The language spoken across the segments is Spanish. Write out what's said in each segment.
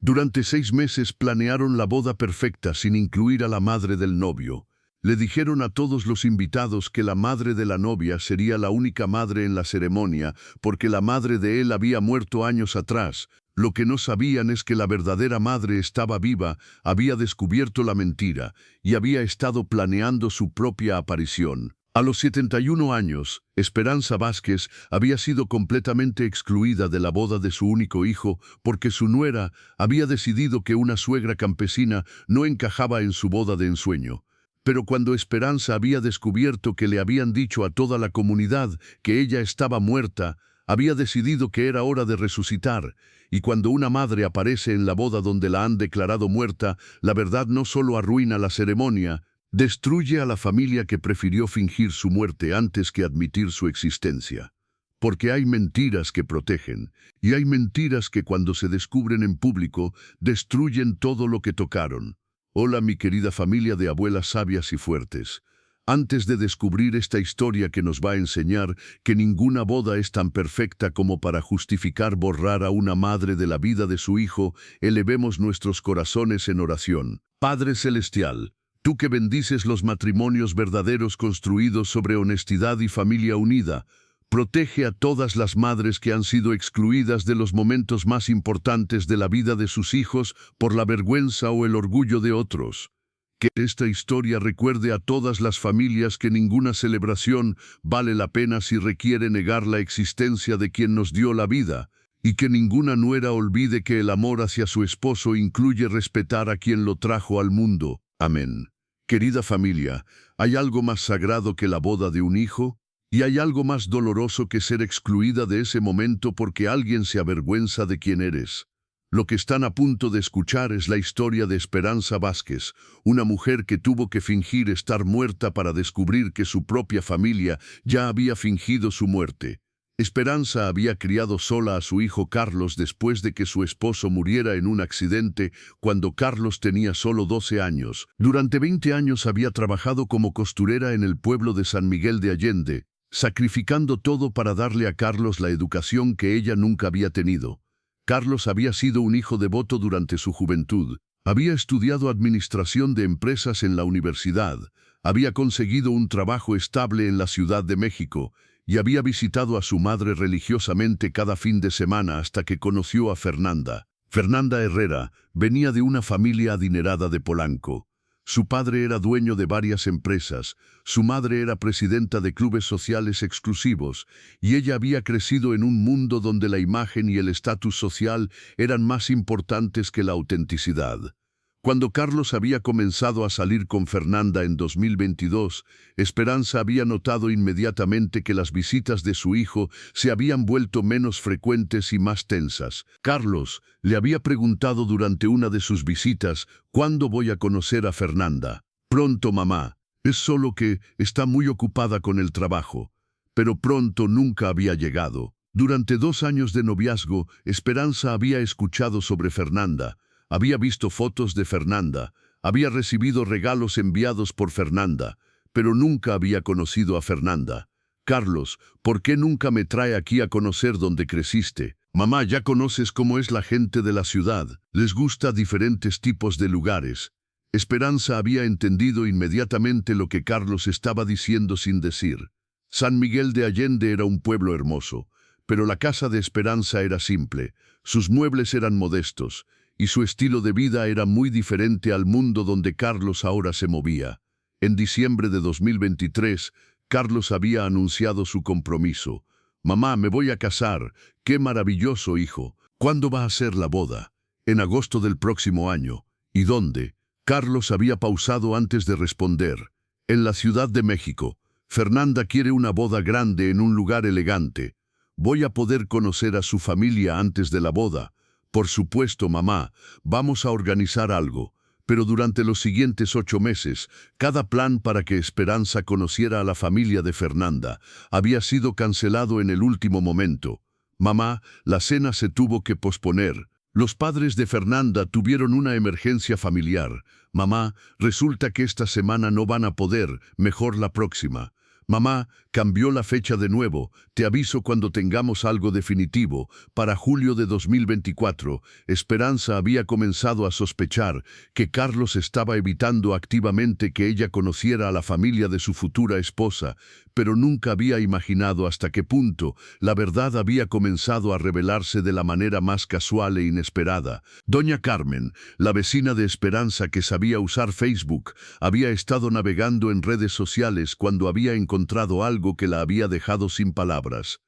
Durante 6 meses planearon la boda perfecta sin incluir a la madre del novio. Le dijeron a todos los invitados que la madre de la novia sería la única madre en la ceremonia, porque la madre de él había muerto años atrás. Lo que no sabían es que la verdadera madre estaba viva, había descubierto la mentira y había estado planeando su propia aparición. A los 71 años, Esperanza Vázquez había sido completamente excluida de la boda de su único hijo porque su nuera había decidido que una suegra campesina no encajaba en su boda de ensueño. Pero cuando Esperanza había descubierto que le habían dicho a toda la comunidad que ella estaba muerta, había decidido que era hora de resucitar, y cuando una madre aparece en la boda donde la han declarado muerta, la verdad no solo arruina la ceremonia, destruye a la familia que prefirió fingir su muerte antes que admitir su existencia. Porque hay mentiras que protegen, y hay mentiras que cuando se descubren en público, destruyen todo lo que tocaron. Hola mi querida familia de abuelas sabias y fuertes. Antes de descubrir esta historia que nos va a enseñar que ninguna boda es tan perfecta como para justificar borrar a una madre de la vida de su hijo, elevemos nuestros corazones en oración. Padre Celestial, tú que bendices los matrimonios verdaderos construidos sobre honestidad y familia unida, protege a todas las madres que han sido excluidas de los momentos más importantes de la vida de sus hijos por la vergüenza o el orgullo de otros. Que esta historia recuerde a todas las familias que ninguna celebración vale la pena si requiere negar la existencia de quien nos dio la vida, y que ninguna nuera olvide que el amor hacia su esposo incluye respetar a quien lo trajo al mundo. Amén. Querida familia, ¿hay algo más sagrado que la boda de un hijo? ¿Y hay algo más doloroso que ser excluida de ese momento porque alguien se avergüenza de quién eres? Lo que están a punto de escuchar es la historia de Esperanza Vázquez, una mujer que tuvo que fingir estar muerta para descubrir que su propia familia ya había fingido su muerte. Esperanza había criado sola a su hijo Carlos después de que su esposo muriera en un accidente cuando Carlos tenía solo 12 años. Durante 20 años había trabajado como costurera en el pueblo de San Miguel de Allende, sacrificando todo para darle a Carlos la educación que ella nunca había tenido. Carlos había sido un hijo devoto durante su juventud, había estudiado administración de empresas en la universidad, había conseguido un trabajo estable en la Ciudad de México y había visitado a su madre religiosamente cada fin de semana hasta que conoció a Fernanda. Fernanda Herrera venía de una familia adinerada de Polanco. Su padre era dueño de varias empresas, su madre era presidenta de clubes sociales exclusivos, y ella había crecido en un mundo donde la imagen y el estatus social eran más importantes que la autenticidad. Cuando Carlos había comenzado a salir con Fernanda en 2022, Esperanza había notado inmediatamente que las visitas de su hijo se habían vuelto menos frecuentes y más tensas. Carlos le había preguntado durante una de sus visitas, ¿cuándo voy a conocer a Fernanda? Pronto, mamá. Es solo que está muy ocupada con el trabajo. Pero pronto nunca había llegado. Durante 2 años de noviazgo, Esperanza había escuchado sobre Fernanda. Había visto fotos de Fernanda, había recibido regalos enviados por Fernanda, pero nunca había conocido a Fernanda. Carlos, ¿por qué nunca me trae aquí a conocer dónde creciste? Mamá, ya conoces cómo es la gente de la ciudad, les gusta diferentes tipos de lugares. Esperanza había entendido inmediatamente lo que Carlos estaba diciendo sin decir. San Miguel de Allende era un pueblo hermoso, pero la casa de Esperanza era simple, sus muebles eran modestos, y su estilo de vida era muy diferente al mundo donde Carlos ahora se movía. En diciembre de 2023, Carlos había anunciado su compromiso. Mamá, me voy a casar. ¡Qué maravilloso, hijo! ¿Cuándo va a ser la boda? En agosto del próximo año. ¿Y dónde? Carlos había pausado antes de responder. En la Ciudad de México. Fernanda quiere una boda grande en un lugar elegante. Voy a poder conocer a su familia antes de la boda. Por supuesto, mamá, vamos a organizar algo, pero durante los siguientes 8 meses, cada plan para que Esperanza conociera a la familia de Fernanda había sido cancelado en el último momento. Mamá, la cena se tuvo que posponer. Los padres de Fernanda tuvieron una emergencia familiar. Mamá, resulta que esta semana no van a poder, mejor la próxima. Mamá, cambió la fecha de nuevo. Te aviso cuando tengamos algo definitivo. Para julio de 2024, Esperanza había comenzado a sospechar que Carlos estaba evitando activamente que ella conociera a la familia de su futura esposa, pero nunca había imaginado hasta qué punto la verdad había comenzado a revelarse de la manera más casual e inesperada. Doña Carmen, la vecina de Esperanza que sabía usar Facebook, había estado navegando en redes sociales cuando había encontrado algo que la había dejado sin palabras.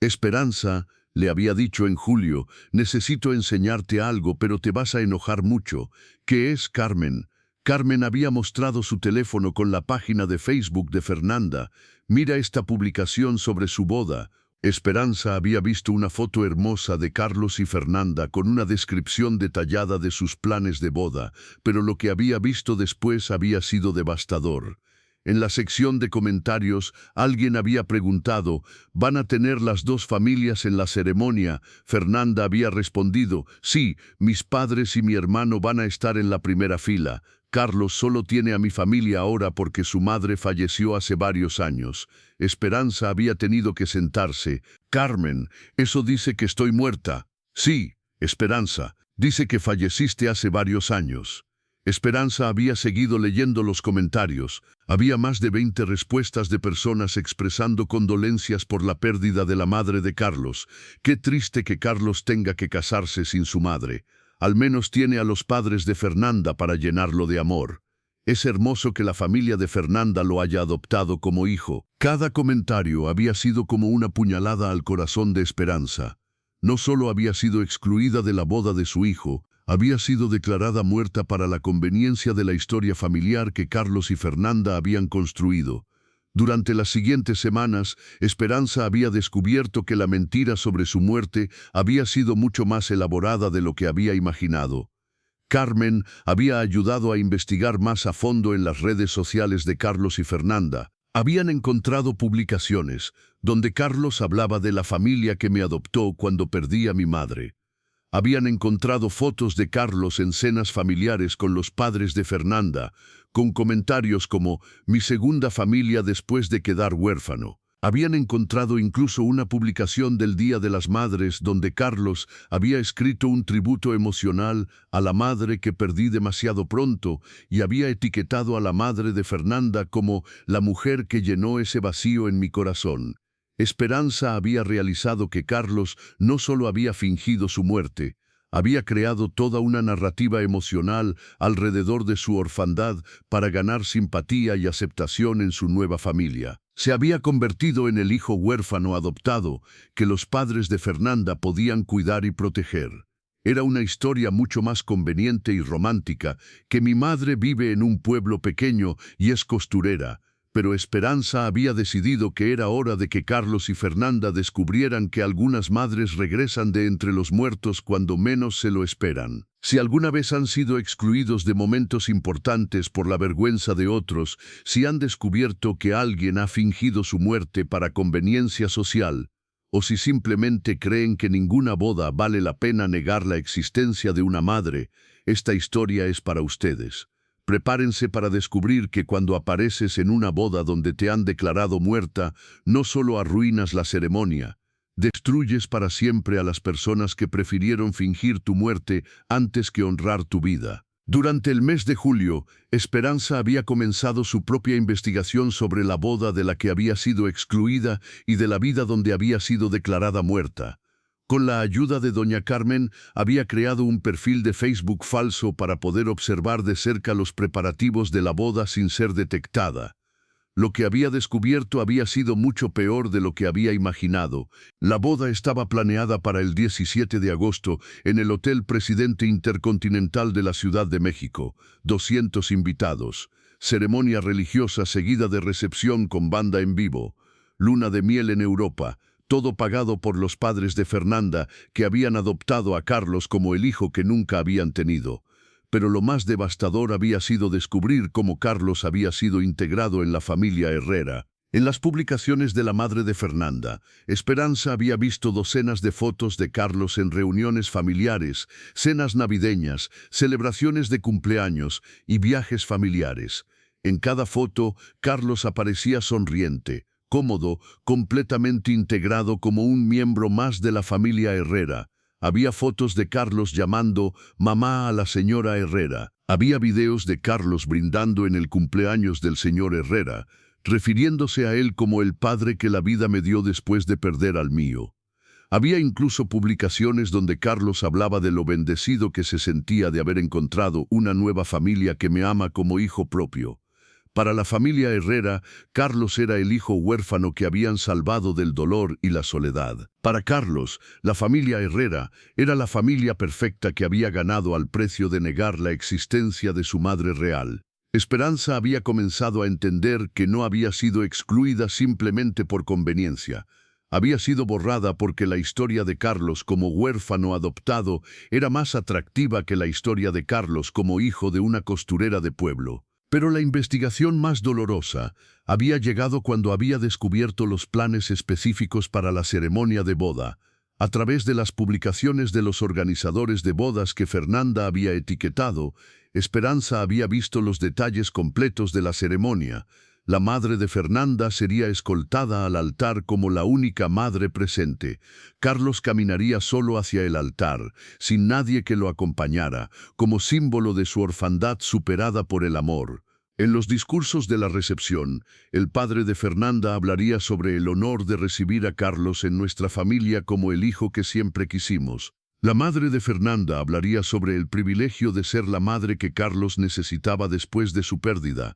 Esperanza, le había dicho en julio, necesito enseñarte algo, pero te vas a enojar mucho. ¿Qué es, Carmen? Carmen había mostrado su teléfono con la página de Facebook de Fernanda. Mira esta publicación sobre su boda. Esperanza había visto una foto hermosa de Carlos y Fernanda con una descripción detallada de sus planes de boda, pero lo que había visto después había sido devastador. En la sección de comentarios, alguien había preguntado, ¿van a tener las dos familias en la ceremonia? Fernanda había respondido, sí, mis padres y mi hermano van a estar en la primera fila. Carlos solo tiene a mi familia ahora porque su madre falleció hace varios años. Esperanza había tenido que sentarse. Carmen, eso dice que estoy muerta. Sí, Esperanza, dice que falleciste hace varios años. Esperanza había seguido leyendo los comentarios. Había más de 20 respuestas de personas expresando condolencias por la pérdida de la madre de Carlos. Qué triste que Carlos tenga que casarse sin su madre. Al menos tiene a los padres de Fernanda para llenarlo de amor. Es hermoso que la familia de Fernanda lo haya adoptado como hijo. Cada comentario había sido como una puñalada al corazón de Esperanza. No solo había sido excluida de la boda de su hijo, había sido declarada muerta para la conveniencia de la historia familiar que Carlos y Fernanda habían construido. Durante las siguientes semanas, Esperanza había descubierto que la mentira sobre su muerte había sido mucho más elaborada de lo que había imaginado. Carmen había ayudado a investigar más a fondo en las redes sociales de Carlos y Fernanda. Habían encontrado publicaciones donde Carlos hablaba de la familia que me adoptó cuando perdí a mi madre. Habían encontrado fotos de Carlos en cenas familiares con los padres de Fernanda, con comentarios como «mi segunda familia después de quedar huérfano». Habían encontrado incluso una publicación del Día de las Madres donde Carlos había escrito un tributo emocional a la madre que perdí demasiado pronto y había etiquetado a la madre de Fernanda como «la mujer que llenó ese vacío en mi corazón». Esperanza había realizado que Carlos no solo había fingido su muerte, había creado toda una narrativa emocional alrededor de su orfandad para ganar simpatía y aceptación en su nueva familia. Se había convertido en el hijo huérfano adoptado que los padres de Fernanda podían cuidar y proteger. Era una historia mucho más conveniente y romántica que mi madre vive en un pueblo pequeño y es costurera. Pero Esperanza había decidido que era hora de que Carlos y Fernanda descubrieran que algunas madres regresan de entre los muertos cuando menos se lo esperan. Si alguna vez han sido excluidos de momentos importantes por la vergüenza de otros, si han descubierto que alguien ha fingido su muerte para conveniencia social, o si simplemente creen que ninguna boda vale la pena negar la existencia de una madre, esta historia es para ustedes. Prepárense para descubrir que cuando apareces en una boda donde te han declarado muerta, no solo arruinas la ceremonia, destruyes para siempre a las personas que prefirieron fingir tu muerte antes que honrar tu vida. Durante el mes de julio, Esperanza había comenzado su propia investigación sobre la boda de la que había sido excluida y de la vida donde había sido declarada muerta. Con la ayuda de doña Carmen, había creado un perfil de Facebook falso para poder observar de cerca los preparativos de la boda sin ser detectada. Lo que había descubierto había sido mucho peor de lo que había imaginado. La boda estaba planeada para el 17 de agosto en el Hotel Presidente Intercontinental de la Ciudad de México. 200 invitados. Ceremonia religiosa seguida de recepción con banda en vivo. Luna de miel en Europa. Todo pagado por los padres de Fernanda, que habían adoptado a Carlos como el hijo que nunca habían tenido. Pero lo más devastador había sido descubrir cómo Carlos había sido integrado en la familia Herrera. En las publicaciones de la madre de Fernanda, Esperanza había visto docenas de fotos de Carlos en reuniones familiares, cenas navideñas, celebraciones de cumpleaños y viajes familiares. En cada foto, Carlos aparecía sonriente, cómodo, completamente integrado como un miembro más de la familia Herrera. Había fotos de Carlos llamando mamá a la señora Herrera. Había videos de Carlos brindando en el cumpleaños del señor Herrera, refiriéndose a él como el padre que la vida me dio después de perder al mío. Había incluso publicaciones donde Carlos hablaba de lo bendecido que se sentía de haber encontrado una nueva familia que me ama como hijo propio. Para la familia Herrera, Carlos era el hijo huérfano que habían salvado del dolor y la soledad. Para Carlos, la familia Herrera era la familia perfecta que había ganado al precio de negar la existencia de su madre real. Esperanza había comenzado a entender que no había sido excluida simplemente por conveniencia. Había sido borrada porque la historia de Carlos como huérfano adoptado era más atractiva que la historia de Carlos como hijo de una costurera de pueblo. Pero la investigación más dolorosa había llegado cuando había descubierto los planes específicos para la ceremonia de boda. A través de las publicaciones de los organizadores de bodas que Fernanda había etiquetado, Esperanza había visto los detalles completos de la ceremonia. La madre de Fernanda sería escoltada al altar como la única madre presente. Carlos caminaría solo hacia el altar, sin nadie que lo acompañara, como símbolo de su orfandad superada por el amor. En los discursos de la recepción, el padre de Fernanda hablaría sobre el honor de recibir a Carlos en nuestra familia como el hijo que siempre quisimos. La madre de Fernanda hablaría sobre el privilegio de ser la madre que Carlos necesitaba después de su pérdida.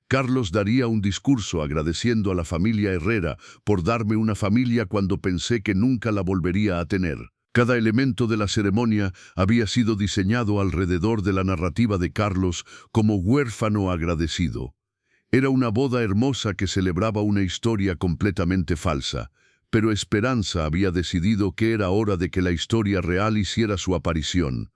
Carlos daría un discurso agradeciendo a la familia Herrera por darme una familia cuando pensé que nunca la volvería a tener. Cada elemento de la ceremonia había sido diseñado alrededor de la narrativa de Carlos como huérfano agradecido. Era una boda hermosa que celebraba una historia completamente falsa, pero Esperanza había decidido que era hora de que la historia real hiciera su aparición.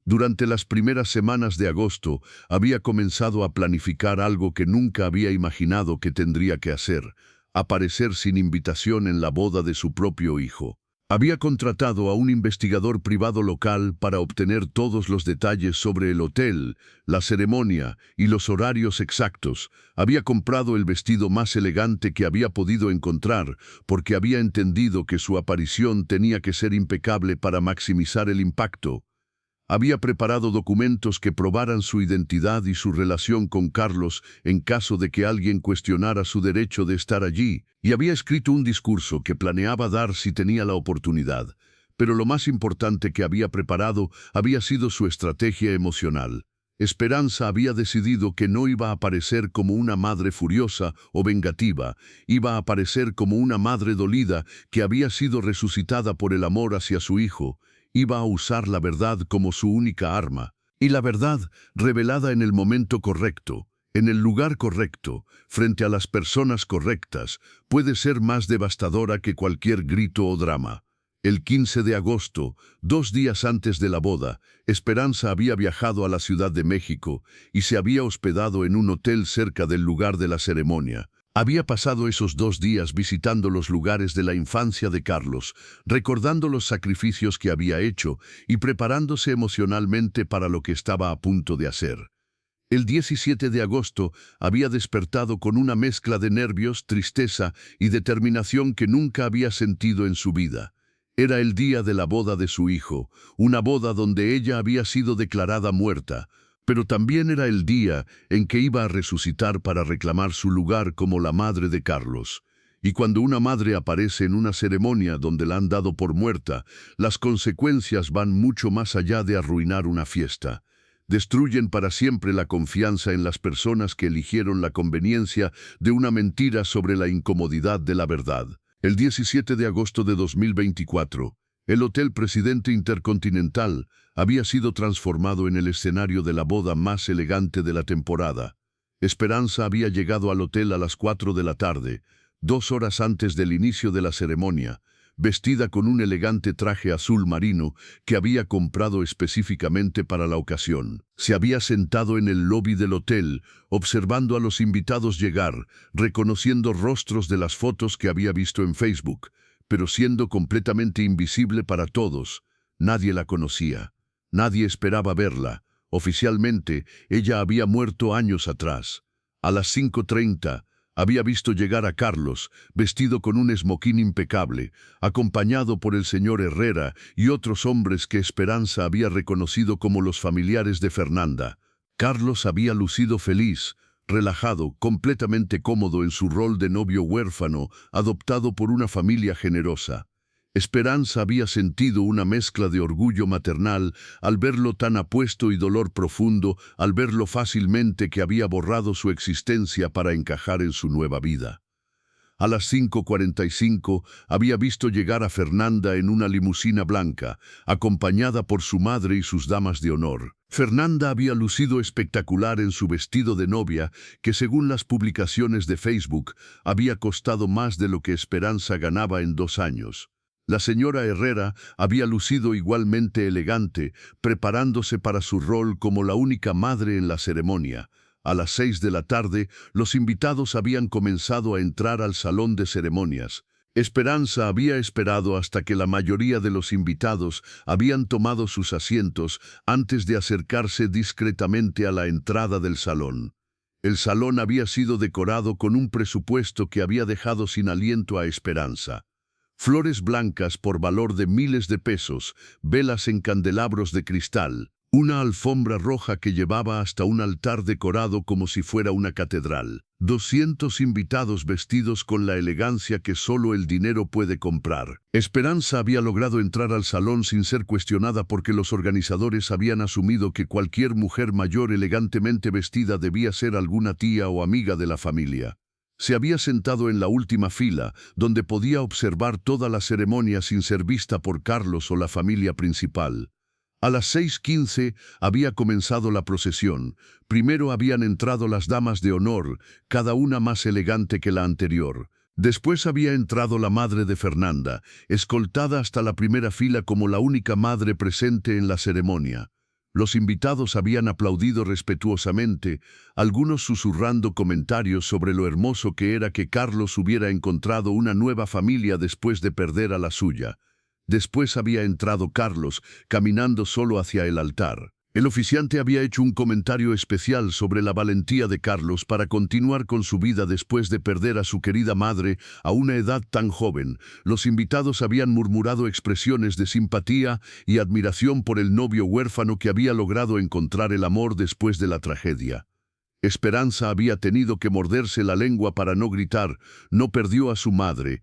Durante las primeras semanas de agosto había comenzado a planificar algo que nunca había imaginado que tendría que hacer: aparecer sin invitación en la boda de su propio hijo. Había contratado a un investigador privado local para obtener todos los detalles sobre el hotel, la ceremonia y los horarios exactos. Había comprado el vestido más elegante que había podido encontrar, porque había entendido que su aparición tenía que ser impecable para maximizar el impacto. Había preparado documentos que probaran su identidad y su relación con Carlos en caso de que alguien cuestionara su derecho de estar allí, y había escrito un discurso que planeaba dar si tenía la oportunidad. Pero lo más importante que había preparado había sido su estrategia emocional. Esperanza había decidido que no iba a aparecer como una madre furiosa o vengativa, iba a aparecer como una madre dolida que había sido resucitada por el amor hacia su hijo. Iba a usar la verdad como su única arma, y la verdad revelada en el momento correcto, en el lugar correcto, frente a las personas correctas, puede ser más devastadora que cualquier grito o drama. El 15 de agosto, 2 días antes de la boda, Esperanza había viajado a la Ciudad de México y se había hospedado en un hotel cerca del lugar de la ceremonia. Había pasado esos 2 días visitando los lugares de la infancia de Carlos, recordando los sacrificios que había hecho y preparándose emocionalmente para lo que estaba a punto de hacer. El 17 de agosto había despertado con una mezcla de nervios, tristeza y determinación que nunca había sentido en su vida. Era el día de la boda de su hijo, una boda donde ella había sido declarada muerta, pero también era el día en que iba a resucitar para reclamar su lugar como la madre de Carlos. Y cuando una madre aparece en una ceremonia donde la han dado por muerta, las consecuencias van mucho más allá de arruinar una fiesta. Destruyen para siempre la confianza en las personas que eligieron la conveniencia de una mentira sobre la incomodidad de la verdad. El 17 de agosto de 2024, el Hotel Presidente Intercontinental había sido transformado en el escenario de la boda más elegante de la temporada. Esperanza había llegado al hotel a las 4 de la tarde, 2 horas antes del inicio de la ceremonia, vestida con un elegante traje azul marino que había comprado específicamente para la ocasión. Se había sentado en el lobby del hotel, observando a los invitados llegar, reconociendo rostros de las fotos que había visto en Facebook, pero siendo completamente invisible para todos. Nadie la conocía. Nadie esperaba verla. Oficialmente, ella había muerto años atrás. A las 5:30, Había visto llegar a Carlos, vestido con un esmoquín impecable, acompañado por el señor Herrera y otros hombres que Esperanza había reconocido como los familiares de Fernanda. Carlos había lucido feliz, relajado, completamente cómodo en su rol de novio huérfano, adoptado por una familia generosa. Esperanza había sentido una mezcla de orgullo maternal al verlo tan apuesto y dolor profundo al verlo fácilmente que había borrado su existencia para encajar en su nueva vida. A las 5:45 había visto llegar a Fernanda en una limusina blanca, acompañada por su madre y sus damas de honor. Fernanda había lucido espectacular en su vestido de novia, que según las publicaciones de Facebook, había costado más de lo que Esperanza ganaba en 2 años. La señora Herrera había lucido igualmente elegante, preparándose para su rol como la única madre en la ceremonia. A las 6 de la tarde, los invitados habían comenzado a entrar al salón de ceremonias. Esperanza había esperado hasta que la mayoría de los invitados habían tomado sus asientos antes de acercarse discretamente a la entrada del salón. El salón había sido decorado con un presupuesto que había dejado sin aliento a Esperanza. Flores blancas por valor de miles de pesos, velas en candelabros de cristal, una alfombra roja que llevaba hasta un altar decorado como si fuera una catedral. 200 invitados vestidos con la elegancia que solo el dinero puede comprar. Esperanza había logrado entrar al salón sin ser cuestionada porque los organizadores habían asumido que cualquier mujer mayor elegantemente vestida debía ser alguna tía o amiga de la familia. Se había sentado en la última fila, donde podía observar toda la ceremonia sin ser vista por Carlos o la familia principal. A las 6:15 había comenzado la procesión. Primero habían entrado las damas de honor, cada una más elegante que la anterior. Después había entrado la madre de Fernanda, escoltada hasta la primera fila como la única madre presente en la ceremonia. Los invitados habían aplaudido respetuosamente, algunos susurrando comentarios sobre lo hermoso que era que Carlos hubiera encontrado una nueva familia después de perder a la suya. Después había entrado Carlos, caminando solo hacia el altar. El oficiante había hecho un comentario especial sobre la valentía de Carlos para continuar con su vida después de perder a su querida madre a una edad tan joven. Los invitados habían murmurado expresiones de simpatía y admiración por el novio huérfano que había logrado encontrar el amor después de la tragedia. Esperanza había tenido que morderse la lengua para no gritar. No perdió a su madre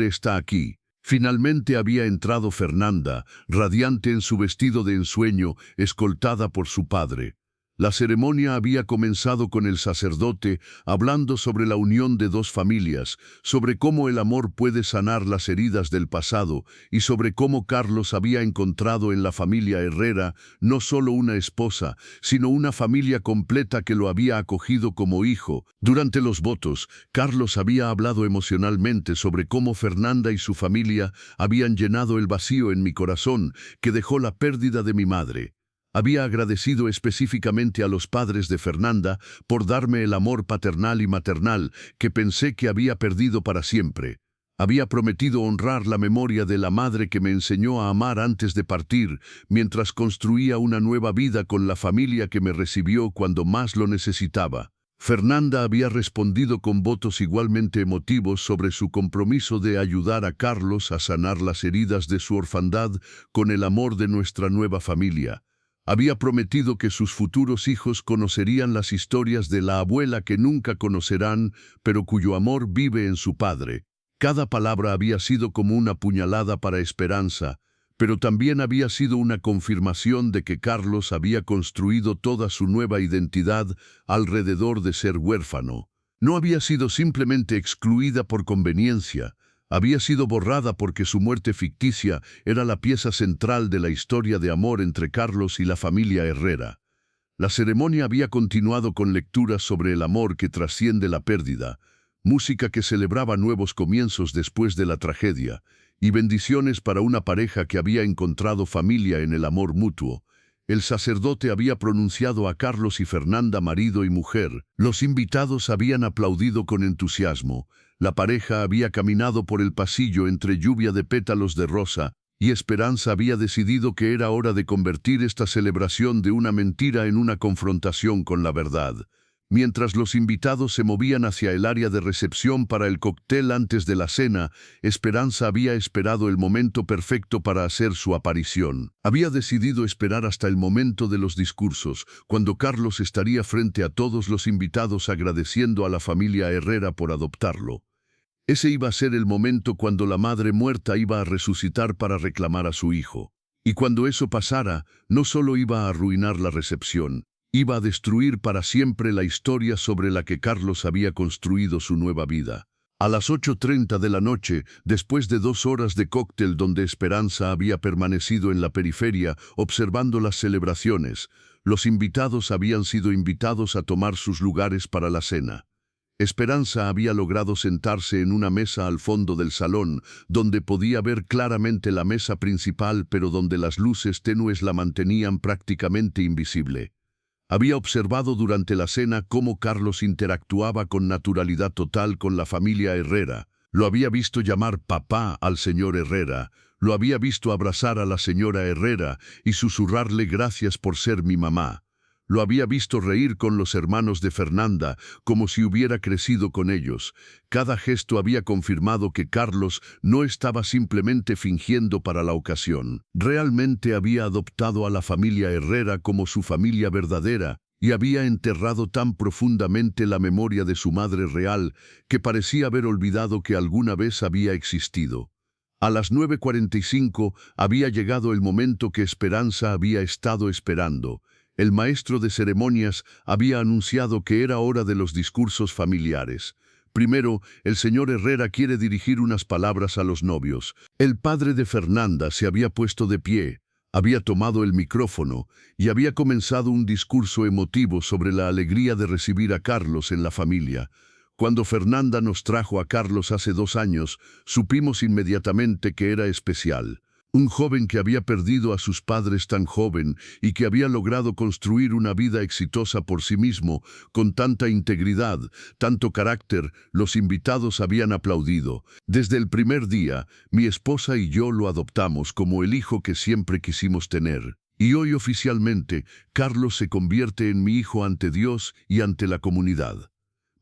está aquí. Finalmente había entrado Fernanda, radiante en su vestido de ensueño, escoltada por su padre. La ceremonia había comenzado con el sacerdote hablando sobre la unión de dos familias, sobre cómo el amor puede sanar las heridas del pasado y sobre cómo Carlos había encontrado en la familia Herrera no solo una esposa, sino una familia completa que lo había acogido como hijo. Durante los votos, Carlos había hablado emocionalmente sobre cómo Fernanda y su familia habían llenado el vacío en mi corazón que dejó la pérdida de mi madre. Había agradecido específicamente a los padres de Fernanda por darme el amor paternal y maternal que pensé que había perdido para siempre. Había prometido honrar la memoria de la madre que me enseñó a amar antes de partir, mientras construía una nueva vida con la familia que me recibió cuando más lo necesitaba. Fernanda había respondido con votos igualmente emotivos sobre su compromiso de ayudar a Carlos a sanar las heridas de su orfandad con el amor de nuestra nueva familia. Había prometido que sus futuros hijos conocerían las historias de la abuela que nunca conocerán, pero cuyo amor vive en su padre. Cada palabra había sido como una puñalada para Esperanza, pero también había sido una confirmación de que Carlos había construido toda su nueva identidad alrededor de ser huérfano. No había sido simplemente excluida por conveniencia. Había sido borrada porque su muerte ficticia era la pieza central de la historia de amor entre Carlos y la familia Herrera. La ceremonia había continuado con lecturas sobre el amor que trasciende la pérdida, música que celebraba nuevos comienzos después de la tragedia, y bendiciones para una pareja que había encontrado familia en el amor mutuo. El sacerdote había pronunciado a Carlos y Fernanda marido y mujer. Los invitados habían aplaudido con entusiasmo. La pareja había caminado por el pasillo entre lluvia de pétalos de rosa, y Esperanza había decidido que era hora de convertir esta celebración de una mentira en una confrontación con la verdad. Mientras los invitados se movían hacia el área de recepción para el cóctel antes de la cena, Esperanza había esperado el momento perfecto para hacer su aparición. Había decidido esperar hasta el momento de los discursos, cuando Carlos estaría frente a todos los invitados agradeciendo a la familia Herrera por adoptarlo. Ese iba a ser el momento cuando la madre muerta iba a resucitar para reclamar a su hijo. Y cuando eso pasara, no solo iba a arruinar la recepción, iba a destruir para siempre la historia sobre la que Carlos había construido su nueva vida. A las 8:30 de la noche, después de 2 horas de cóctel donde Esperanza había permanecido en la periferia observando las celebraciones, los invitados habían sido invitados a tomar sus lugares para la cena. Esperanza había logrado sentarse en una mesa al fondo del salón, donde podía ver claramente la mesa principal, pero donde las luces tenues la mantenían prácticamente invisible. Había observado durante la cena cómo Carlos interactuaba con naturalidad total con la familia Herrera. Lo había visto llamar papá al señor Herrera, lo había visto abrazar a la señora Herrera y susurrarle gracias por ser mi mamá. Lo había visto reír con los hermanos de Fernanda, como si hubiera crecido con ellos. Cada gesto había confirmado que Carlos no estaba simplemente fingiendo para la ocasión. Realmente había adoptado a la familia Herrera como su familia verdadera y había enterrado tan profundamente la memoria de su madre real que parecía haber olvidado que alguna vez había existido. A las 9:45 había llegado el momento que Esperanza había estado esperando. El maestro de ceremonias había anunciado que era hora de los discursos familiares. Primero, el señor Herrera quiere dirigir unas palabras a los novios. El padre de Fernanda se había puesto de pie, había tomado el micrófono y había comenzado un discurso emotivo sobre la alegría de recibir a Carlos en la familia. Cuando Fernanda nos trajo a Carlos hace 2 años, supimos inmediatamente que era especial. Un joven que había perdido a sus padres tan joven y que había logrado construir una vida exitosa por sí mismo, con tanta integridad, tanto carácter, los invitados habían aplaudido. Desde el primer día, mi esposa y yo lo adoptamos como el hijo que siempre quisimos tener. Y hoy oficialmente, Carlos se convierte en mi hijo ante Dios y ante la comunidad.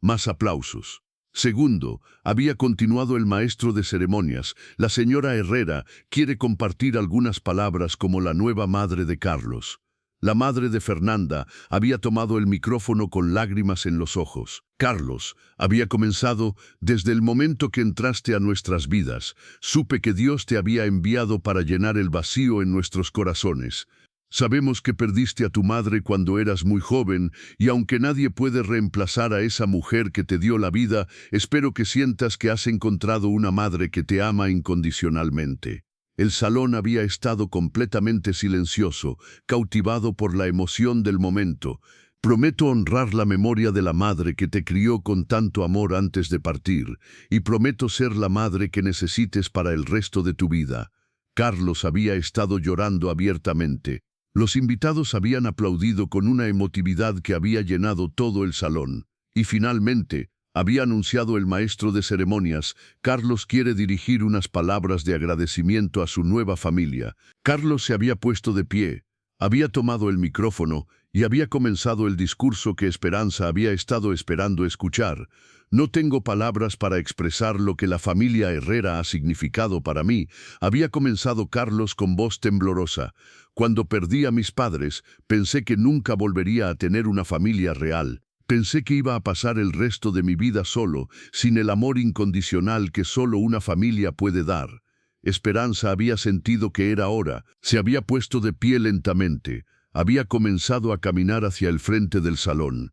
Más aplausos. Segundo, había continuado el maestro de ceremonias. La señora Herrera quiere compartir algunas palabras como la nueva madre de Carlos. La madre de Fernanda había tomado el micrófono con lágrimas en los ojos. Carlos, había comenzado, desde el momento que entraste a nuestras vidas, supe que Dios te había enviado para llenar el vacío en nuestros corazones. Sabemos que perdiste a tu madre cuando eras muy joven y aunque nadie puede reemplazar a esa mujer que te dio la vida, espero que sientas que has encontrado una madre que te ama incondicionalmente. El salón había estado completamente silencioso, cautivado por la emoción del momento. Prometo honrar la memoria de la madre que te crió con tanto amor antes de partir y prometo ser la madre que necesites para el resto de tu vida. Carlos había estado llorando abiertamente. Los invitados habían aplaudido con una emotividad que había llenado todo el salón. Y finalmente, había anunciado el maestro de ceremonias, Carlos quiere dirigir unas palabras de agradecimiento a su nueva familia. Carlos se había puesto de pie, había tomado el micrófono y había comenzado el discurso que Esperanza había estado esperando escuchar. No tengo palabras para expresar lo que la familia Herrera ha significado para mí, había comenzado Carlos con voz temblorosa. Cuando perdí a mis padres, pensé que nunca volvería a tener una familia real. Pensé que iba a pasar el resto de mi vida solo, sin el amor incondicional que solo una familia puede dar. Esperanza había sentido que era hora, se había puesto de pie lentamente, había comenzado a caminar hacia el frente del salón.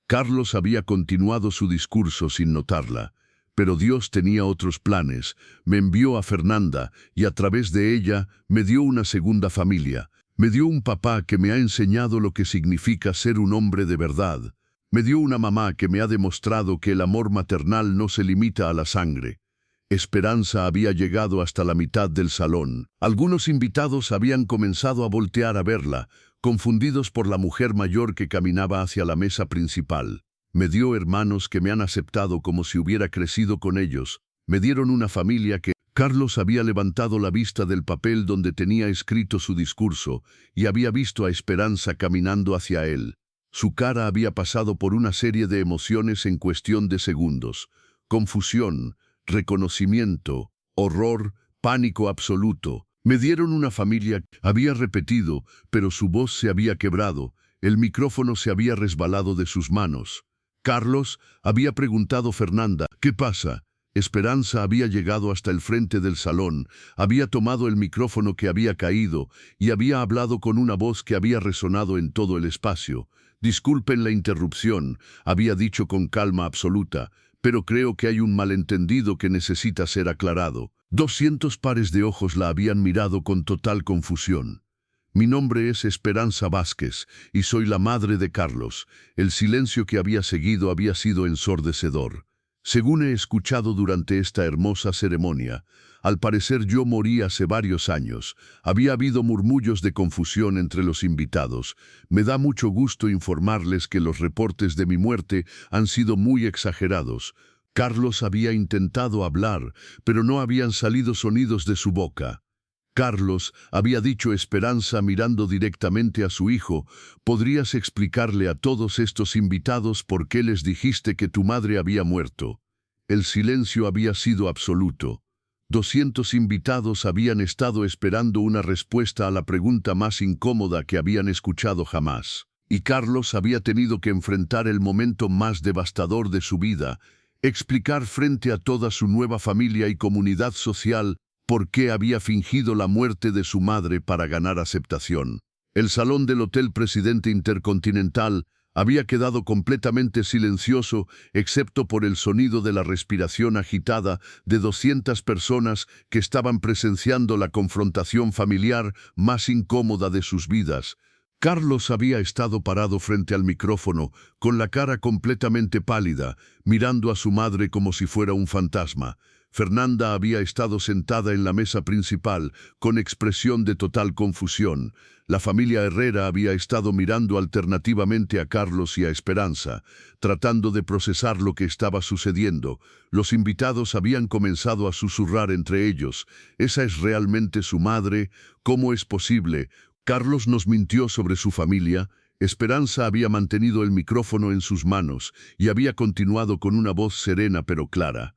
Carlos había continuado su discurso sin notarla. Pero Dios tenía otros planes. Me envió a Fernanda y a través de ella me dio una segunda familia. Me dio un papá que me ha enseñado lo que significa ser un hombre de verdad. Me dio una mamá que me ha demostrado que el amor maternal no se limita a la sangre. Esperanza había llegado hasta la mitad del salón. Algunos invitados habían comenzado a voltear a verla, confundidos por la mujer mayor que caminaba hacia la mesa principal. Me dio hermanos que me han aceptado como si hubiera crecido con ellos. Me dieron una familia que... Carlos había levantado la vista del papel donde tenía escrito su discurso y había visto a Esperanza caminando hacia él. Su cara había pasado por una serie de emociones en cuestión de segundos. Confusión, reconocimiento, horror, pánico absoluto. Me dieron una familia, había repetido, pero su voz se había quebrado. El micrófono se había resbalado de sus manos. Carlos, había preguntado Fernanda, ¿qué pasa? Esperanza había llegado hasta el frente del salón, había tomado el micrófono que había caído y había hablado con una voz que había resonado en todo el espacio. Disculpen la interrupción, había dicho con calma absoluta, pero creo que hay un malentendido que necesita ser aclarado. 200 pares de ojos la habían mirado con total confusión. Mi nombre es Esperanza Vázquez y soy la madre de Carlos. El silencio que había seguido había sido ensordecedor. Según he escuchado durante esta hermosa ceremonia, al parecer yo morí hace varios años. Había habido murmullos de confusión entre los invitados. Me da mucho gusto informarles que los reportes de mi muerte han sido muy exagerados. Carlos había intentado hablar, pero no habían salido sonidos de su boca. Carlos, había dicho Esperanza mirando directamente a su hijo, ¿podrías explicarle a todos estos invitados por qué les dijiste que tu madre había muerto? El silencio había sido absoluto. 200 invitados habían estado esperando una respuesta a la pregunta más incómoda que habían escuchado jamás. Y Carlos había tenido que enfrentar el momento más devastador de su vida, explicar frente a toda su nueva familia y comunidad social por qué había fingido la muerte de su madre para ganar aceptación. El salón del Hotel Presidente Intercontinental había quedado completamente silencioso, excepto por el sonido de la respiración agitada de 200 personas que estaban presenciando la confrontación familiar más incómoda de sus vidas. Carlos había estado parado frente al micrófono, con la cara completamente pálida, mirando a su madre como si fuera un fantasma. Fernanda había estado sentada en la mesa principal, con expresión de total confusión. La familia Herrera había estado mirando alternativamente a Carlos y a Esperanza, tratando de procesar lo que estaba sucediendo. Los invitados habían comenzado a susurrar entre ellos. ¿Esa es realmente su madre? ¿Cómo es posible? Carlos nos mintió sobre su familia. Esperanza había mantenido el micrófono en sus manos y había continuado con una voz serena pero clara.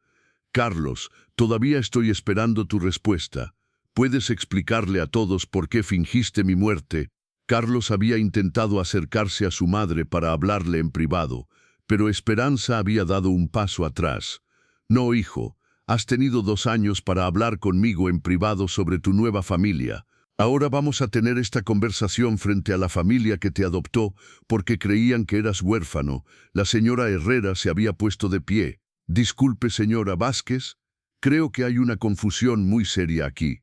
Carlos, todavía estoy esperando tu respuesta. ¿Puedes explicarle a todos por qué fingiste mi muerte? Carlos había intentado acercarse a su madre para hablarle en privado, pero Esperanza había dado un paso atrás. No, hijo, has tenido 2 años para hablar conmigo en privado sobre tu nueva familia. Ahora vamos a tener esta conversación frente a la familia que te adoptó porque creían que eras huérfano. La señora Herrera se había puesto de pie. Disculpe, señora Vázquez, creo que hay una confusión muy seria aquí.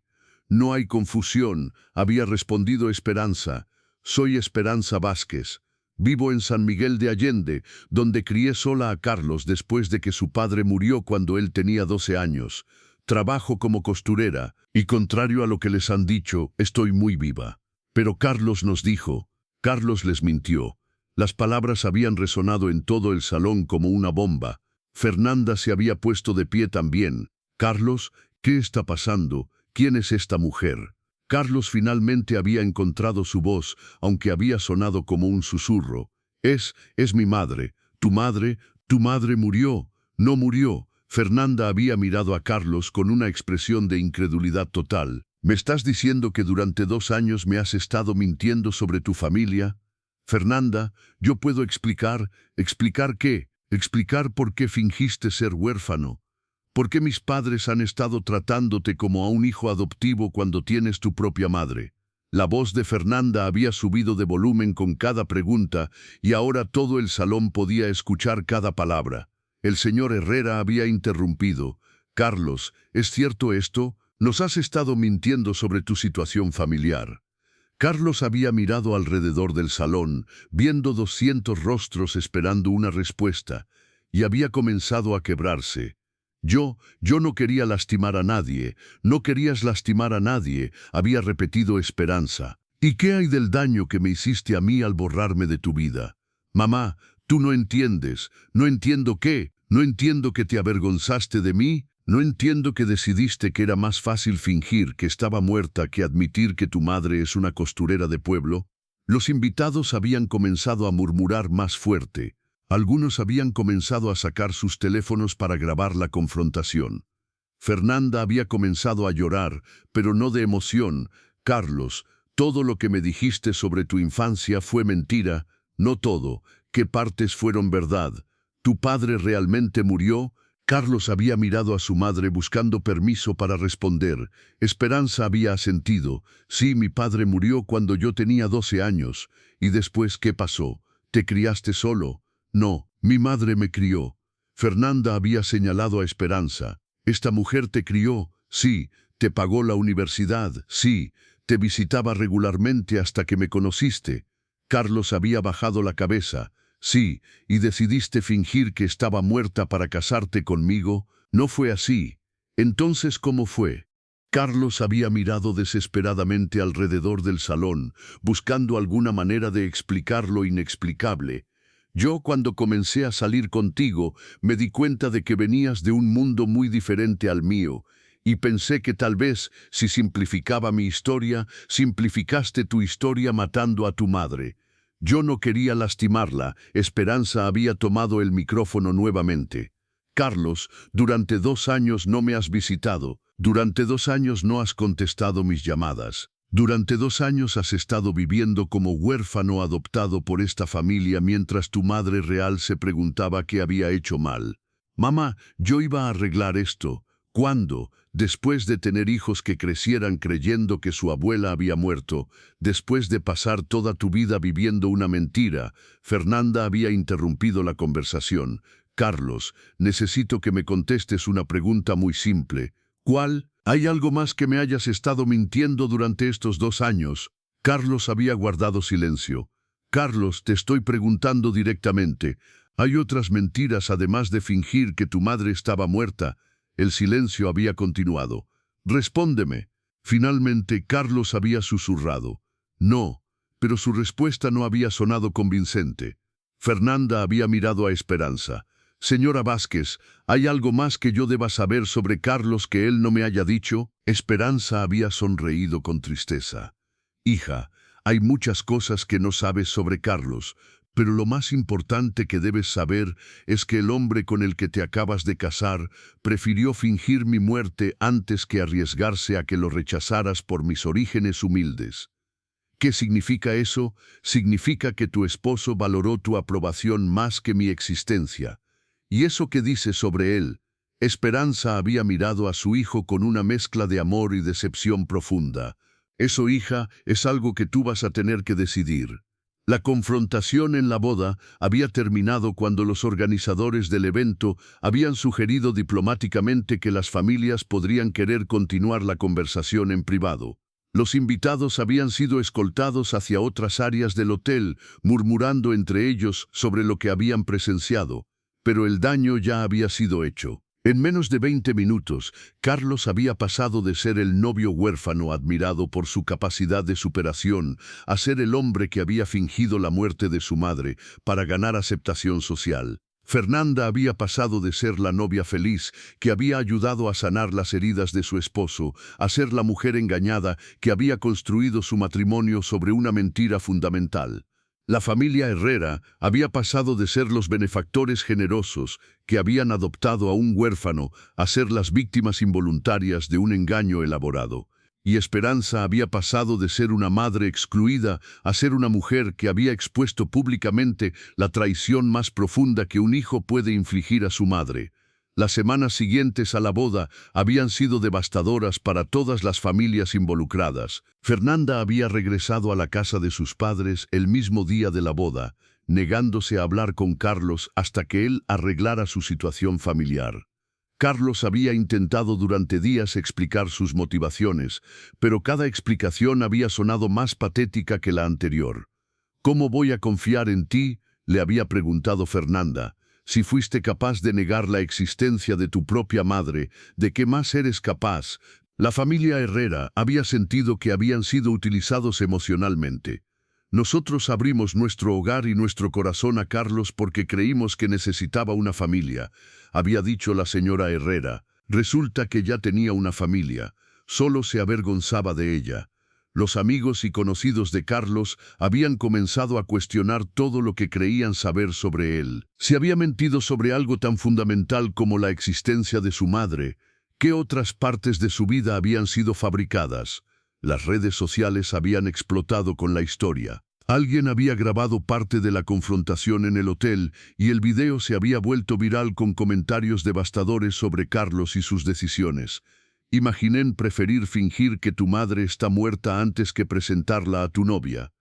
No hay confusión, había respondido Esperanza. Soy Esperanza Vázquez. Vivo en San Miguel de Allende, donde crié sola a Carlos después de que su padre murió cuando él tenía 12 años. Trabajo como costurera, y contrario a lo que les han dicho, estoy muy viva. Pero Carlos nos dijo, Carlos les mintió. Las palabras habían resonado en todo el salón como una bomba. Fernanda se había puesto de pie también. Carlos, ¿qué está pasando? ¿Quién es esta mujer? Carlos finalmente había encontrado su voz, aunque había sonado como un susurro. Es mi madre. Tu madre murió. No murió. Fernanda había mirado a Carlos con una expresión de incredulidad total. ¿Me estás diciendo que durante 2 años me has estado mintiendo sobre tu familia? Fernanda, yo puedo explicar. ¿Explicar qué? Explicar por qué fingiste ser huérfano. ¿Por qué mis padres han estado tratándote como a un hijo adoptivo cuando tienes tu propia madre? La voz de Fernanda había subido de volumen con cada pregunta y ahora todo el salón podía escuchar cada palabra. El señor Herrera había interrumpido. Carlos, ¿es cierto esto? Nos has estado mintiendo sobre tu situación familiar. Carlos había mirado alrededor del salón, viendo 200 rostros esperando una respuesta, y había comenzado a quebrarse. Yo no quería lastimar a nadie, no querías lastimar a nadie, había repetido Esperanza. ¿Y qué hay del daño que me hiciste a mí al borrarme de tu vida? Mamá, tú no entiendes, no entiendo qué, no entiendo que te avergonzaste de mí, no entiendo que decidiste que era más fácil fingir que estaba muerta que admitir que tu madre es una costurera de pueblo. Los invitados habían comenzado a murmurar más fuerte. Algunos habían comenzado a sacar sus teléfonos para grabar la confrontación. Fernanda había comenzado a llorar, pero no de emoción. Carlos, todo lo que me dijiste sobre tu infancia fue mentira. No todo. ¿Qué partes fueron verdad? ¿Tu padre realmente murió? Carlos había mirado a su madre buscando permiso para responder. Esperanza había asentido. Sí, mi padre murió cuando yo tenía 12 años. ¿Y después qué pasó? ¿Te criaste solo? No, mi madre me crió. Fernanda había señalado a Esperanza. Esta mujer te crió, sí, te pagó la universidad, sí, te visitaba regularmente hasta que me conociste. Carlos había bajado la cabeza. Sí, y decidiste fingir que estaba muerta para casarte conmigo. No fue así. Entonces, ¿cómo fue? Carlos había mirado desesperadamente alrededor del salón, buscando alguna manera de explicar lo inexplicable. Yo, cuando comencé a salir contigo, me di cuenta de que venías de un mundo muy diferente al mío, y pensé que tal vez, si simplificaba mi historia, simplificaste tu historia matando a tu madre. Yo no quería lastimarla. Esperanza había tomado el micrófono nuevamente. Carlos, durante 2 años no me has visitado. Durante 2 años no has contestado mis llamadas. Durante 2 años has estado viviendo como huérfano adoptado por esta familia mientras tu madre real se preguntaba qué había hecho mal. Mamá, yo iba a arreglar esto. ¿Cuándo? Después de tener hijos que crecieran creyendo que su abuela había muerto, después de pasar toda tu vida viviendo una mentira. Fernanda había interrumpido la conversación. Carlos, necesito que me contestes una pregunta muy simple. ¿Cuál? ¿Hay algo más que me hayas estado mintiendo durante estos 2 años? Carlos había guardado silencio. Carlos, te estoy preguntando directamente. ¿Hay otras mentiras además de fingir que tu madre estaba muerta? El silencio había continuado. Respóndeme. Finalmente, Carlos había susurrado. No, pero su respuesta no había sonado convincente. Fernanda había mirado a Esperanza. Señora Vázquez, ¿hay algo más que yo deba saber sobre Carlos que él no me haya dicho? Esperanza había sonreído con tristeza. Hija, hay muchas cosas que no sabes sobre Carlos, pero lo más importante que debes saber es que el hombre con el que te acabas de casar prefirió fingir mi muerte antes que arriesgarse a que lo rechazaras por mis orígenes humildes. ¿Qué significa eso? Significa que tu esposo valoró tu aprobación más que mi existencia. ¿Y eso qué dice sobre él? Esperanza había mirado a su hijo con una mezcla de amor y decepción profunda. Eso, hija, es algo que tú vas a tener que decidir. La confrontación en la boda había terminado cuando los organizadores del evento habían sugerido diplomáticamente que las familias podrían querer continuar la conversación en privado. Los invitados habían sido escoltados hacia otras áreas del hotel, murmurando entre ellos sobre lo que habían presenciado. Pero el daño ya había sido hecho. En menos de 20 minutos, Carlos había pasado de ser el novio huérfano admirado por su capacidad de superación a ser el hombre que había fingido la muerte de su madre para ganar aceptación social. Fernanda había pasado de ser la novia feliz que había ayudado a sanar las heridas de su esposo a ser la mujer engañada que había construido su matrimonio sobre una mentira fundamental. La familia Herrera había pasado de ser los benefactores generosos que habían adoptado a un huérfano a ser las víctimas involuntarias de un engaño elaborado. Y Esperanza había pasado de ser una madre excluida a ser una mujer que había expuesto públicamente la traición más profunda que un hijo puede infligir a su madre. Las semanas siguientes a la boda habían sido devastadoras para todas las familias involucradas. Fernanda había regresado a la casa de sus padres el mismo día de la boda, negándose a hablar con Carlos hasta que él arreglara su situación familiar. Carlos había intentado durante días explicar sus motivaciones, pero cada explicación había sonado más patética que la anterior. ¿Cómo voy a confiar en ti?, le había preguntado Fernanda. Si fuiste capaz de negar la existencia de tu propia madre, ¿de qué más eres capaz? La familia Herrera había sentido que habían sido utilizados emocionalmente. Nosotros abrimos nuestro hogar y nuestro corazón a Carlos porque creímos que necesitaba una familia, había dicho la señora Herrera. Resulta que ya tenía una familia, solo se avergonzaba de ella. Los amigos y conocidos de Carlos habían comenzado a cuestionar todo lo que creían saber sobre él. Si había mentido sobre algo tan fundamental como la existencia de su madre, ¿qué otras partes de su vida habían sido fabricadas? Las redes sociales habían explotado con la historia. Alguien había grabado parte de la confrontación en el hotel y el video se había vuelto viral con comentarios devastadores sobre Carlos y sus decisiones. Imaginen preferir fingir que tu madre está muerta antes que presentarla a tu novia.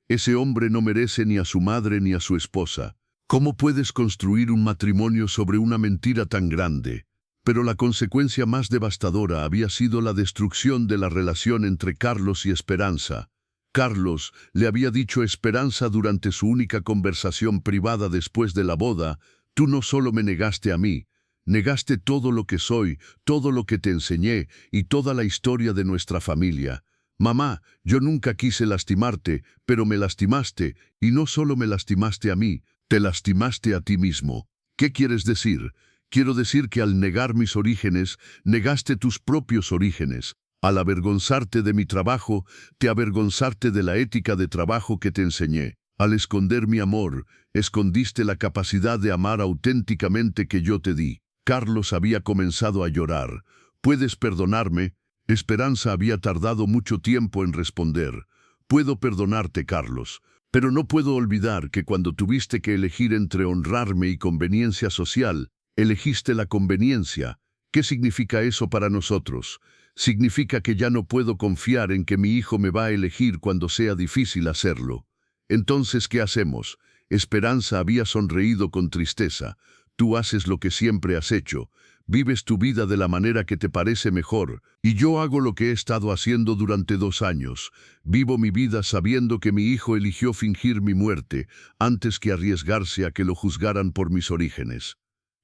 Ese hombre no merece ni a su madre ni a su esposa. ¿Cómo puedes construir un matrimonio sobre una mentira tan grande? Pero la consecuencia más devastadora había sido la destrucción de la relación entre Carlos y Esperanza. Carlos le había dicho a Esperanza durante su única conversación privada después de la boda: «Tú no solo me negaste a mí, negaste todo lo que soy, todo lo que te enseñé y toda la historia de nuestra familia. Mamá, yo nunca quise lastimarte, pero me lastimaste, y no solo me lastimaste a mí, te lastimaste a ti mismo». ¿Qué quieres decir? Quiero decir que al negar mis orígenes, negaste tus propios orígenes. Al avergonzarte de mi trabajo, te avergonzaste de la ética de trabajo que te enseñé. Al esconder mi amor, escondiste la capacidad de amar auténticamente que yo te di. Carlos había comenzado a llorar. ¿Puedes perdonarme? Esperanza había tardado mucho tiempo en responder. Puedo perdonarte, Carlos, pero no puedo olvidar que cuando tuviste que elegir entre honrarme y conveniencia social, elegiste la conveniencia. ¿Qué significa eso para nosotros? Significa que ya no puedo confiar en que mi hijo me va a elegir cuando sea difícil hacerlo. Entonces, ¿qué hacemos? Esperanza había sonreído con tristeza. Tú haces lo que siempre has hecho. Vives tu vida de la manera que te parece mejor, y yo hago lo que he estado haciendo durante 2 años. Vivo mi vida sabiendo que mi hijo eligió fingir mi muerte antes que arriesgarse a que lo juzgaran por mis orígenes.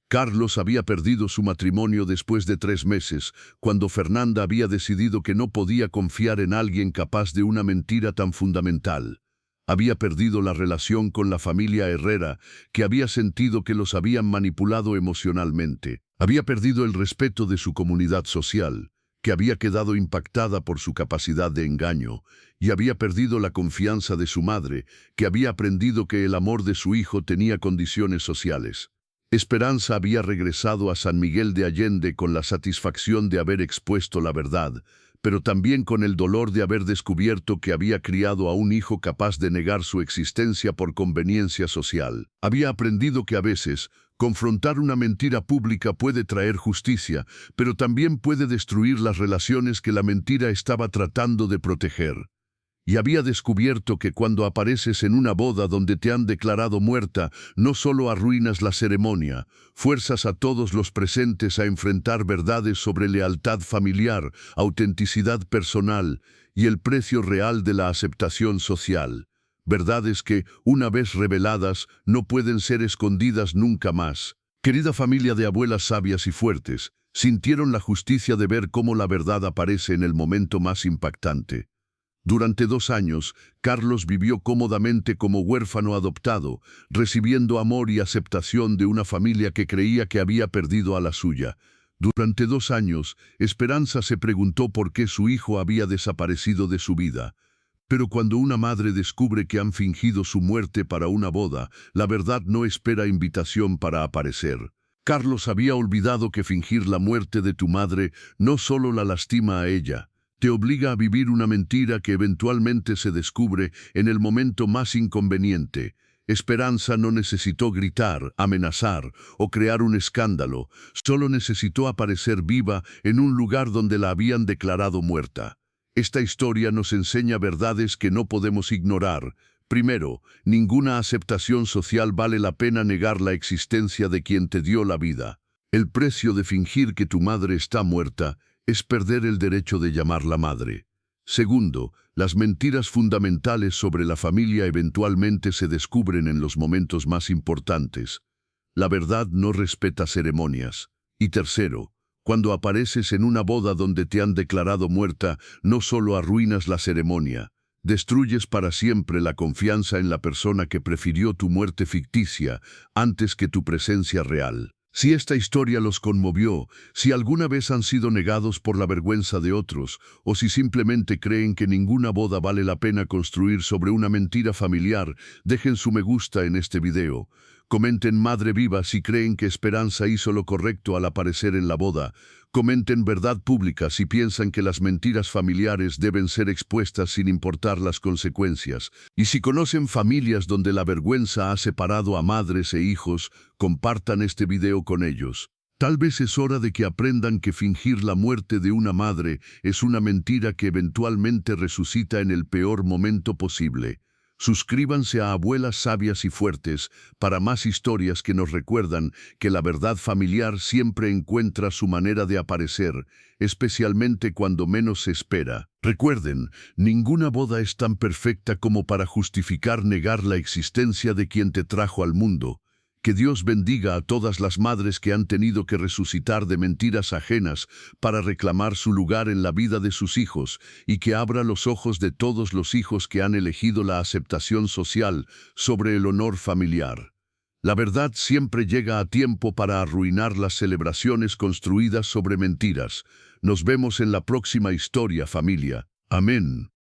Carlos había perdido su matrimonio después de 3 meses, cuando Fernanda había decidido que no podía confiar en alguien capaz de una mentira tan fundamental. Había perdido la relación con la familia Herrera, que había sentido que los habían manipulado emocionalmente. Había perdido el respeto de su comunidad social, que había quedado impactada por su capacidad de engaño, y había perdido la confianza de su madre, que había aprendido que el amor de su hijo tenía condiciones sociales. Esperanza había regresado a San Miguel de Allende con la satisfacción de haber expuesto la verdad, pero también con el dolor de haber descubierto que había criado a un hijo capaz de negar su existencia por conveniencia social. Había aprendido que a veces, confrontar una mentira pública puede traer justicia, pero también puede destruir las relaciones que la mentira estaba tratando de proteger. Y había descubierto que cuando apareces en una boda donde te han declarado muerta, no solo arruinas la ceremonia, fuerzas a todos los presentes a enfrentar verdades sobre lealtad familiar, autenticidad personal y el precio real de la aceptación social. Verdades que, una vez reveladas, no pueden ser escondidas nunca más. Querida familia de abuelas sabias y fuertes, sintieron la justicia de ver cómo la verdad aparece en el momento más impactante. Durante 2 años, Carlos vivió cómodamente como huérfano adoptado, recibiendo amor y aceptación de una familia que creía que había perdido a la suya. Durante 2 años, Esperanza se preguntó por qué su hijo había desaparecido de su vida. Pero cuando una madre descubre que han fingido su muerte para una boda, la verdad no espera invitación para aparecer. Carlos había olvidado que fingir la muerte de tu madre no solo la lastima a ella, te obliga a vivir una mentira que eventualmente se descubre en el momento más inconveniente. Esperanza no necesitó gritar, amenazar o crear un escándalo, solo necesitó aparecer viva en un lugar donde la habían declarado muerta. Esta historia nos enseña verdades que no podemos ignorar. Primero, ninguna aceptación social vale la pena negar la existencia de quien te dio la vida. El precio de fingir que tu madre está muerta es perder el derecho de llamarla madre. Segundo, las mentiras fundamentales sobre la familia eventualmente se descubren en los momentos más importantes. La verdad no respeta ceremonias. Y tercero, cuando apareces en una boda donde te han declarado muerta, no solo arruinas la ceremonia, destruyes para siempre la confianza en la persona que prefirió tu muerte ficticia antes que tu presencia real. Si esta historia los conmovió, si alguna vez han sido negados por la vergüenza de otros, o si simplemente creen que ninguna boda vale la pena construir sobre una mentira familiar, dejen su me gusta en este video. Comenten Madre Viva si creen que Esperanza hizo lo correcto al aparecer en la boda. Comenten Verdad Pública si piensan que las mentiras familiares deben ser expuestas sin importar las consecuencias. Y si conocen familias donde la vergüenza ha separado a madres e hijos, compartan este video con ellos. Tal vez es hora de que aprendan que fingir la muerte de una madre es una mentira que eventualmente resucita en el peor momento posible. Suscríbanse a Abuelas Sabias y Fuertes para más historias que nos recuerdan que la verdad familiar siempre encuentra su manera de aparecer, especialmente cuando menos se espera. Recuerden, ninguna boda es tan perfecta como para justificar negar la existencia de quien te trajo al mundo. Que Dios bendiga a todas las madres que han tenido que resucitar de mentiras ajenas para reclamar su lugar en la vida de sus hijos y que abra los ojos de todos los hijos que han elegido la aceptación social sobre el honor familiar. La verdad siempre llega a tiempo para arruinar las celebraciones construidas sobre mentiras. Nos vemos en la próxima historia, familia. Amén.